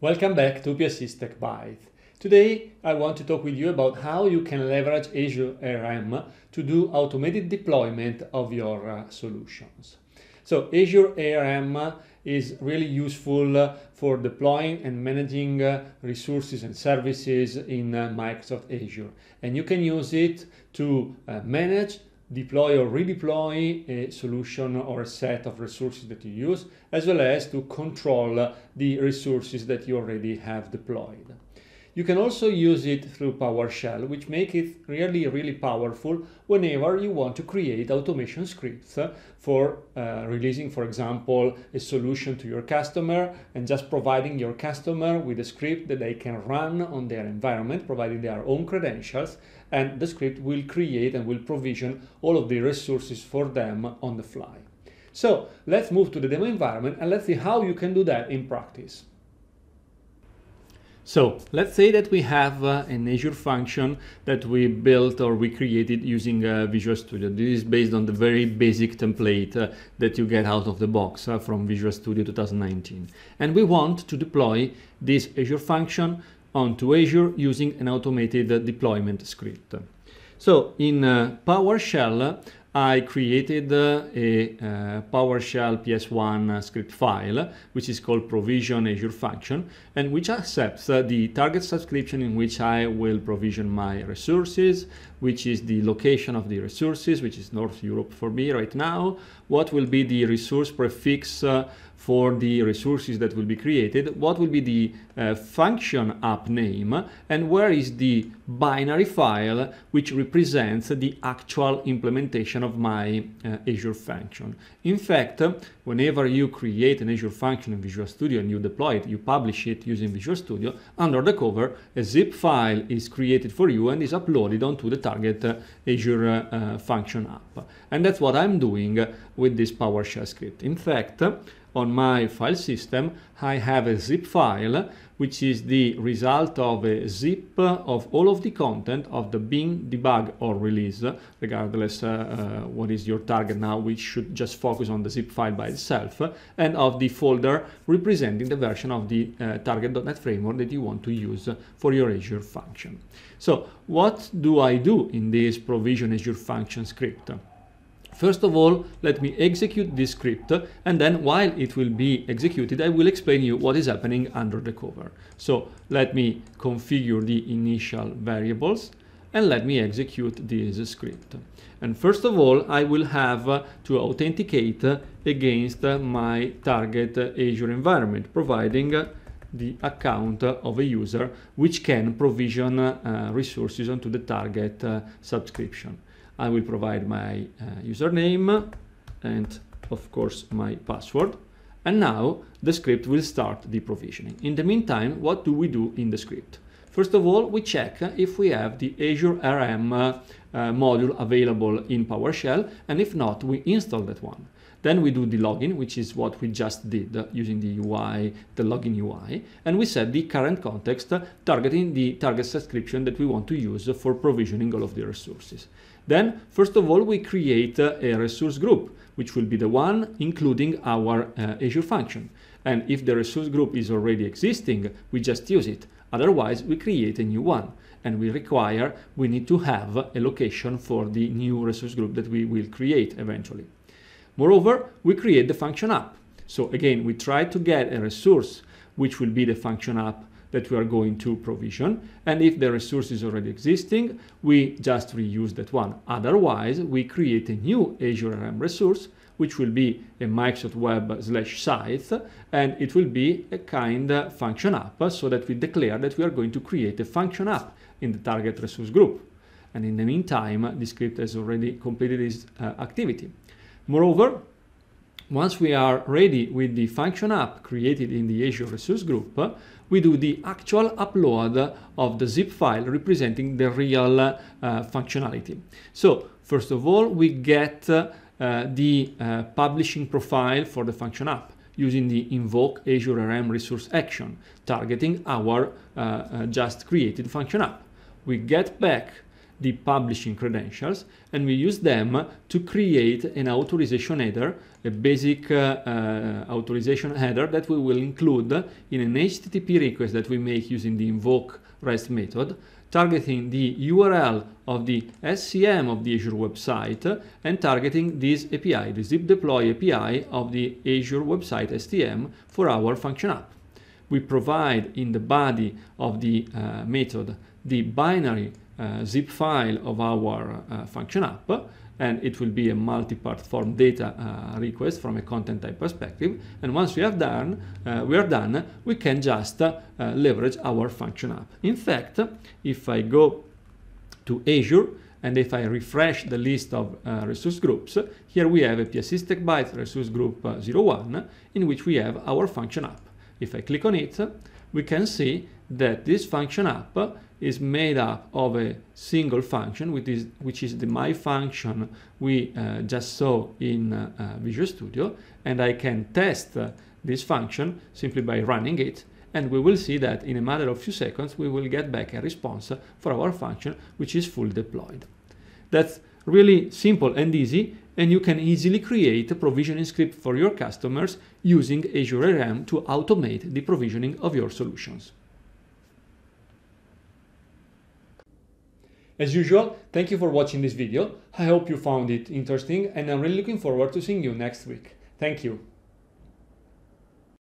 Welcome back to PSC Tech Byte. Today I want to talk with you about how you can leverage Azure RM to do automated deployment of your solutions. So Azure RM is really useful for deploying and managing resources and services in Microsoft Azure, and you can use it to manage, deploy or redeploy a solution or a set of resources that you use, as well as to control the resources that you already have deployed. You can also use it through PowerShell, which make it really powerful whenever you want to create automation scripts for releasing, for example, a solution to your customer and just providing your customer with a script that they can run on their environment, providing their own credentials, and the script will create and will provision all of the resources for them on the fly. So let's move to the demo environment and let's see how you can do that in practice. So let's say that we have an Azure function that we built or we created using Visual Studio. This is based on the very basic template that you get out of the box from Visual Studio 2019. And we want to deploy this Azure function onto Azure using an automated deployment script. So in PowerShell, I created a PowerShell PS1 script file, which is called provision Azure function, and which accepts the target subscription in which I will provision my resources, which is the location of the resources, which is North Europe for me right now, what will be the resource prefix for the resources that will be created, what will be the function app name, and where is the binary file which represents the actual implementation of my Azure function. In fact, whenever you create an Azure function in Visual Studio and you deploy it, you publish it using Visual Studio, under the cover a zip file is created for you and is uploaded onto the target Azure function app. And that's what I'm doing with this PowerShell script. In fact, on my file system, I have a zip file, which is the result of a zip of all of the content of the bin, debug, or release, regardless what is your target now, which should just focus on the zip file by itself, and of the folder representing the version of the target.NET framework that you want to use for your Azure function. So what do I do in this provision Azure function script? First of all, let me execute this script, and then while it will be executed, I will explain you what is happening under the cover. So let me configure the initial variables, and let me execute this script. And first of all, I will have to authenticate against my target Azure environment, providing the account of a user which can provision resources onto the target subscription. I will provide my username and of course my password, and now the script will start the provisioning. In the meantime, what do we do in the script? First of all, we check if we have the Azure RM module available in PowerShell, and if not, we install that one. Then we do the login, which is what we just did using the UI, the login UI, and we set the current context targeting the target subscription that we want to use for provisioning all of the resources. Then, first of all, we create a resource group, which will be the one including our Azure function. And if the resource group is already existing, we just use it. Otherwise, we create a new one. And we need to have a location for the new resource group that we will create eventually. Moreover, we create the function app. So again, we try to get a resource which will be the function app that we are going to provision. And if the resource is already existing, we just reuse that one. Otherwise, we create a new Azure RM resource, which will be a Microsoft Web/Sites, and it will be a kind of function app, so that we declare that we are going to create a function app in the target resource group. And in the meantime, the script has already completed its activity. Moreover, once we are ready with the function app created in the Azure resource group, we do the actual upload of the zip file representing the real functionality. So first of all, we get the publishing profile for the function app using the invoke Azure RM resource action, targeting our just created function app. We get back the publishing credentials, and we use them to create an authorization header, a basic authorization header that we will include in an HTTP request that we make using the invoke REST method, targeting the URL of the SCM of the Azure website and targeting this API, the zip deploy API of the Azure website STM for our function app. We provide in the body of the method the binary zip file of our function app, and it will be a multi-part form data request from a content type perspective. And once we are done, we can just leverage our function app. In fact, if I go to Azure and if I refresh the list of resource groups, here we have a PSC Stack Byte resource group 01, in which we have our function app. If I click on it, we can see that this function app is made up of a single function, which is the my function we just saw in Visual Studio, and I can test this function simply by running it, and we will see that in a matter of few seconds we will get back a response for our function, which is full deployed. That's really simple and easy, and you can easily create a provisioning script for your customers using Azure RM to automate the provisioning of your solutions. As usual, thank you for watching this video. I hope you found it interesting, and I'm really looking forward to seeing you next week. Thank you.